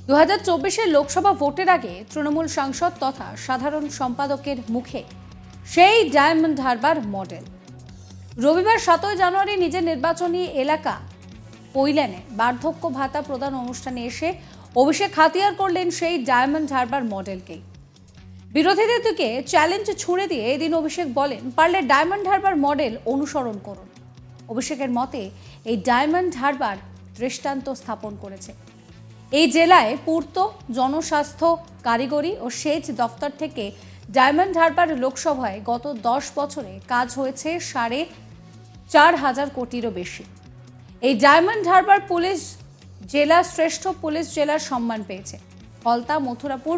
2024 লোকসভা ভোটের আগে তৃণমূল সাংসদ তথা সাধারণ সম্পাদকের মুখে সেই ডায়মন্ড হারবার মডেল। রবিবার 7 জানুয়ারি নিজের নির্বাচনী এলাকা কৈলানে বার্ধক্য ভাতা প্রদান অনুষ্ঠানে এসে অভিষেক হাতিয়ার করলেন সেই ডায়মন্ড হারবার মডেলকেই। বিরোধীদের দিকে চ্যালেঞ্জ ছুড়ে দিয়ে এদিন অভিষেক বলেন, পারলে ডায়মন্ড হারবার মডেল অনুসরণ করুন। অভিষেকের মতে এই ডায়মন্ড হারবার দৃষ্টান্ত স্থাপন করেছে। এই জেলায় পূর্ত, জনস্বাস্থ্য, কারিগরি ও সেচ দফতর থেকে ডায়মন্ড হারবার লোকসভায় গত 10 বছরে কাজ হয়েছে 4,500 কোটিরও বেশি। এই ডায়মন্ড হারবার পুলিশ জেলা শ্রেষ্ঠ পুলিশ জেলার সম্মান পেয়েছে। ফলতা মথুরাপুর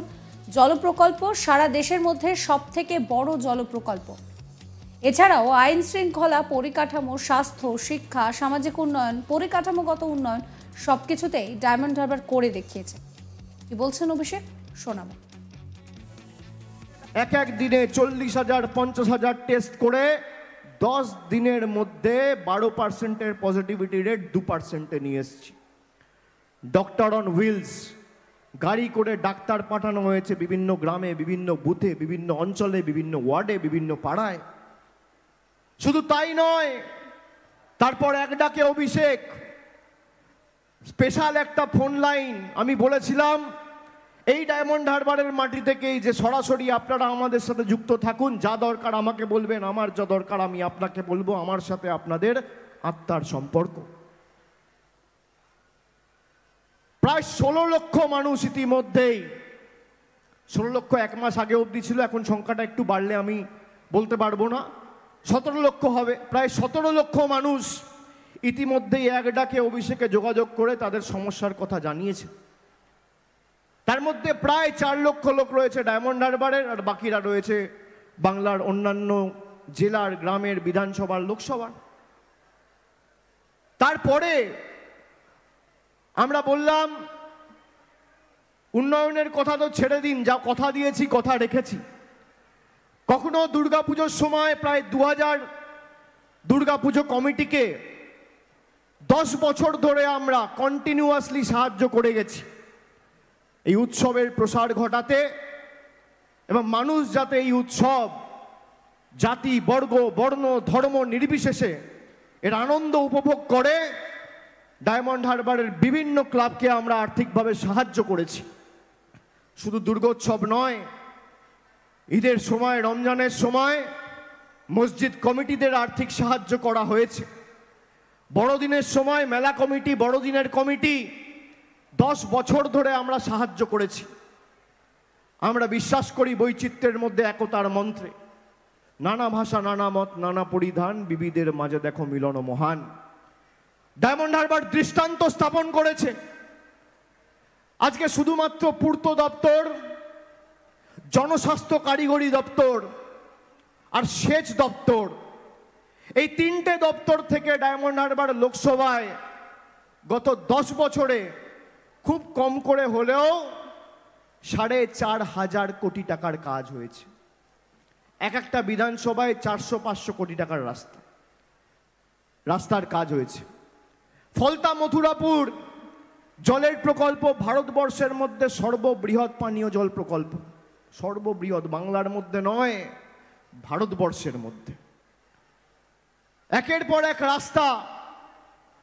জলপ্রকল্প সারা দেশের মধ্যে সবথেকে বড় জলপ্রকল্প। এছাড়াও আইন শৃঙ্খলা, পরিকাঠামো, স্বাস্থ্য, শিক্ষা, সামাজিক উন্নয়ন, পরিকাঠামোগত উন্নয়ন সবকিছুতেই ডায়মন্ড হারবার করে দেখিয়েছে। কি বলছেন অভিষেক, শোনাবো। এক দিনে 40,000 50,000 টেস্ট করে 10 দিনের মধ্যে 12% পজিটিভিটি রেট 2% নিয়ে এসেছি। ডক্টর অন হুইলস, গাড়ি করে ডাক্তার পাঠানো হয়েছে বিভিন্ন গ্রামে, বিভিন্ন বুথে, বিভিন্ন অঞ্চলে, বিভিন্ন ওয়ার্ডে, বিভিন্ন পাড়ায়। শুধু তাই নয়, তারপর এক ডাকে অভিষেক স্পেশাল একটা ফোন লাইন। আমি বলেছিলাম এই ডায়মন্ড হারবারের মাটি থেকেই যে সরাসরি আপনারা আমাদের সাথে যুক্ত থাকুন, যা দরকার আমাকে বলবেন, আমার যা দরকার আমি আপনাকে বলবো, আমার সাথে আপনাদের আত্মার সম্পর্ক। প্রায় 16 লক্ষ মানুষ ইতিমধ্যেই, 16 লক্ষ এক মাস আগে অবধি ছিল, এখন সংখ্যাটা একটু বাড়লে আমি বলতে পারবো না, 17 লক্ষ হবে। প্রায় 17 লক্ষ মানুষ ইতিমধ্যেই এক ডাকে অভিষেকে যোগাযোগ করে তাদের সমস্যার কথা জানিয়েছে। তার মধ্যে প্রায় 4 লক্ষ লোক রয়েছে ডায়মন্ড হারবারের, আর বাকিরা রয়েছে বাংলার অন্যান্য জেলার, গ্রামের, বিধানসভার, লোকসভার। তারপরে আমরা বললাম উন্নয়নের কথা তো ছেড়ে দিন, যা কথা দিয়েছি কথা রেখেছি। কখনো দুর্গাপুজোর সময় প্রায় 2000 দুর্গাপুজো কমিটিকে 10 বছর ধরে আমরা কন্টিনিউয়াসলি সাহায্য করে গেছি এই উৎসবের প্রসার ঘটাতে, এবং মানুষ যাতে এই উৎসব জাতি, বর্গ, বর্ণ, ধর্ম নির্বিশেষে এর আনন্দ উপভোগ করে, ডায়মন্ড হারবারের বিভিন্ন ক্লাবকে আমরা আর্থিকভাবে সাহায্য করেছি। শুধু দুর্গোৎসব নয়, ঈদের সময়, রমজানের সময় মসজিদ কমিটিদের আর্থিক সাহায্য করা হয়েছে। বড়দিনের সময় মেলা কমিটি, বড়দিনের কমিটি 10 বছর ধরে আমরা সাহায্য করেছি। আমরা বিশ্বাস করি বৈচিত্র্যের মধ্যে একতার মন্ত্রে। নানা ভাষা, নানা মত, নানা পরিধান, বিবিধের মাঝে দেখো মিলন মহান। ডায়মন্ড হারবার দৃষ্টান্ত স্থাপন করেছে। আজকে শুধুমাত্র পূর্ত দপ্তর, জনস্বাস্থ্য কারিগরি দপ্তর আর সেচ দপ্তর, এই 3টে দপ্তর থেকে ডায়মন্ড হারবার লোকসভায় গত 10 বছরে খুব কম করে হলেও 4,500 কোটি টাকার কাজ হয়েছে। একটা বিধানসভায় 400-500 কোটি টাকার রাস্তার কাজ হয়েছে। ফলতা মথুরাপুর জলের প্রকল্প ভারতবর্ষের মধ্যে সর্ববৃহৎ পানীয় জল প্রকল্প, সর্ববৃহৎ, বাংলার মধ্যে নয়, ভারতবর্ষের মধ্যে। একের পর এক রাস্তা।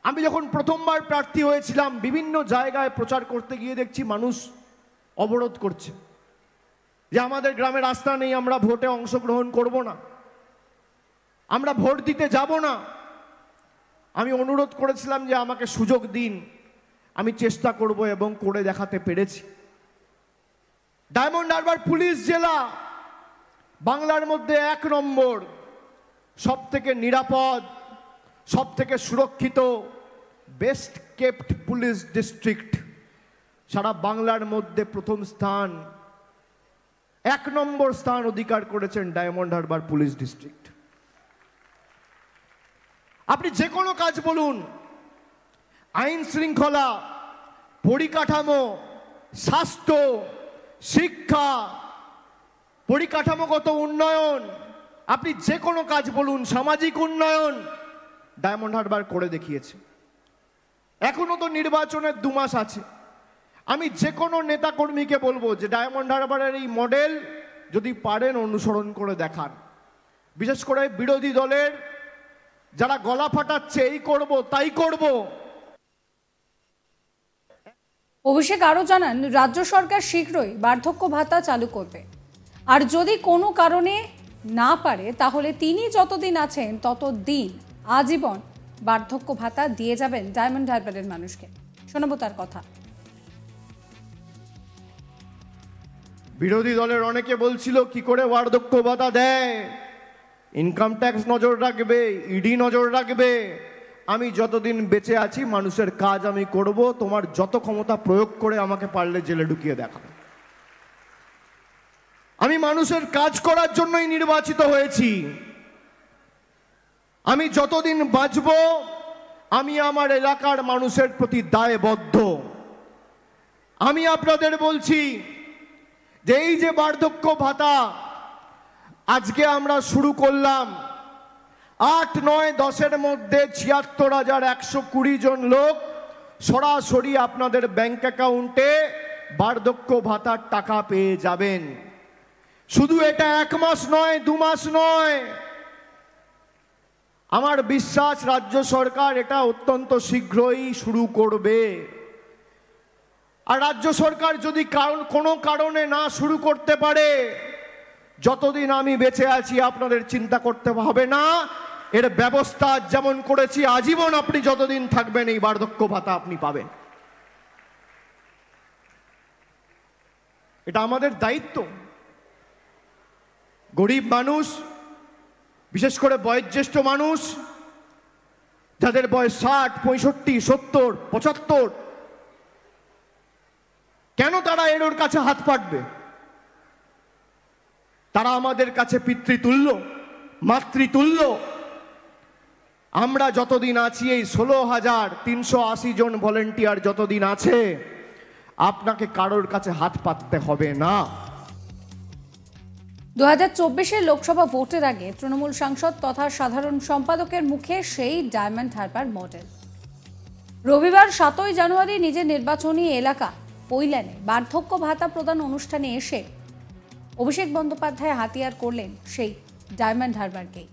আমি যখন প্রথমবার প্রার্থী হয়েছিলাম, বিভিন্ন জায়গায় প্রচার করতে গিয়ে দেখছি মানুষ অবরোধ করছে যে আমাদের গ্রামে রাস্তা নেই, আমরা ভোটে অংশগ্রহণ করব না, আমরা ভোট দিতে যাব না। আমি অনুরোধ করেছিলাম যে আমাকে সুযোগ দিন, আমি চেষ্টা করব, এবং করে দেখাতে পেরেছি। ডায়মন্ড হারবার পুলিশ জেলা বাংলার মধ্যে 1 নম্বর, সব থেকে নিরাপদ, সব থেকে সুরক্ষিত, বেস্ট কেপ্ট পুলিশ ডিস্ট্রিক্ট সারা বাংলার মধ্যে প্রথম স্থান, 1 নম্বর স্থান অধিকার করেছেন ডায়মন্ড হারবার পুলিশ ডিস্ট্রিক্ট। আপনি যে কোনো কাজ বলুন, আইন শৃঙ্খলা, পরিকাঠামো, স্বাস্থ্য, শিক্ষা, পরিকাঠামোগত উন্নয়ন, আপনি যে কোনো কাজ বলুন, সামাজিক উন্নয়ন, ডায়মন্ড হারবার করে দেখিয়েছে। এখনো তো নির্বাচনের 2 মাস আছে। আমি যে কোনো নেতাকর্মীকে বলবো যে ডায়মন্ড হারবারের এই মডেল যদি পারেন অনুসরণ করে দেখান। বিশেষ করে বিরোধী দলের যারা গলা ফাটাচ্ছে এই করব তাই করব। অভিষেক আরও জানান, রাজ্য সরকার শীঘ্রই বার্ধক্য ভাতা চালু করবে, আর যদি কোনো কারণে না পারে তাহলে তিনি যতদিন আছেন ততদিন আজীবন বার্ধক্য ভাতা দিয়ে যাবেন ডায়মন্ড হারবারের মানুষকে। শোনাবো তার কথা। বিরোধী দলের অনেকে বলছিল কি করে বার্ধক্য ভাতা দেয়, ইনকাম ট্যাক্স নজর রাখবে, ইডি নজর রাখবে। আমি যতদিন বেঁচে আছি মানুষের কাজ আমি করব, তোমার যত ক্ষমতা প্রয়োগ করে আমাকে পারলে জেলে ঢুকিয়ে দেখাবে। আমি মানুষের কাজ করার জন্যই নির্বাচিত হয়েছি। আমি যতদিন বাঁচব আমি আমার এলাকার মানুষের প্রতি দায়বদ্ধ। আমি আপনাদের বলছি যে এই যে বার্ধক্য ভাতা আজকে আমরা শুরু করলাম, 8, 9, 10-এর মধ্যে 76,120 জন লোক সরাসরি আপনাদের ব্যাংক অ্যাকাউন্টে বার্ধক্য ভাতার টাকা পেয়ে যাবেন। শুধু এটা 1 মাস নয়, 2 মাস নয়, আমার বিশ্বাস রাজ্য সরকার এটা অত্যন্ত শীঘ্রই শুরু করবে। আর রাজ্য সরকার যদি কোনো কারণে না শুরু করতে পারে, যতদিন আমি বেঁচে আছি আপনাদের চিন্তা করতে হবে না, এর ব্যবস্থা যেমন করেছি আজীবন আপনি যতদিন থাকবেন এই বার্ধক্য ভাতা আপনি পাবেন। এটা আমাদের দায়িত্ব। গরিব মানুষ, বিশেষ করে বয়োজ্যেষ্ঠ মানুষ যাদের বয়স 60, 65, 70, 75, কেন তারা এর কাছে হাত পাতবে? তারা আমাদের কাছে পিতৃতুল্য, মাতৃতুল্য। আমরা যতদিন আছি, এই 16,380 জন ভলেন্টিয়ার যতদিন আছে, আপনাকে কারোর কাছে হাত পাততে হবে না। 2024-এর লোকসভা ভোটের আগে তৃণমূল সাংসদ তথা সাধারণ সম্পাদকের মুখে সেই ডায়মন্ড হারবার মডেল। রবিবার 7 জানুয়ারি নিজের নির্বাচনী এলাকা পৈলানে বার্ধক্য ভাতা প্রদান অনুষ্ঠানে এসে অভিষেক বন্দ্যোপাধ্যায় হাতিয়ার করলেন সেই ডায়মন্ড হারবারকেই।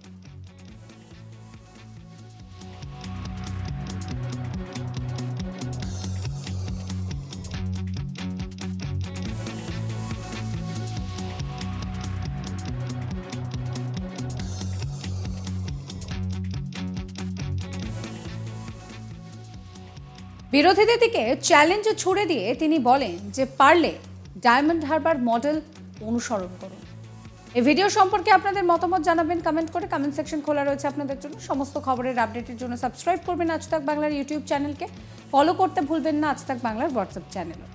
বিরোধীদের দিকে চ্যালেঞ্জ ছুড়ে দিয়ে তিনি বলেন যে পারলে ডায়মন্ড হারবার মডেল অনুসরণ করুন। এই ভিডিও সম্পর্কে আপনাদের মতামত জানাবেন কমেন্ট করে। কমেন্ট সেকশন খোলা রয়েছে আপনাদের জন্য। সমস্ত খবরের আপডেটের জন্য সাবস্ক্রাইব করবেন আজ তাক বাংলার ইউটিউব চ্যানেলকে, ফলো করতে ভুলবেন না আজ তাক বাংলার হোয়াটসঅ্যাপ চ্যানেলও।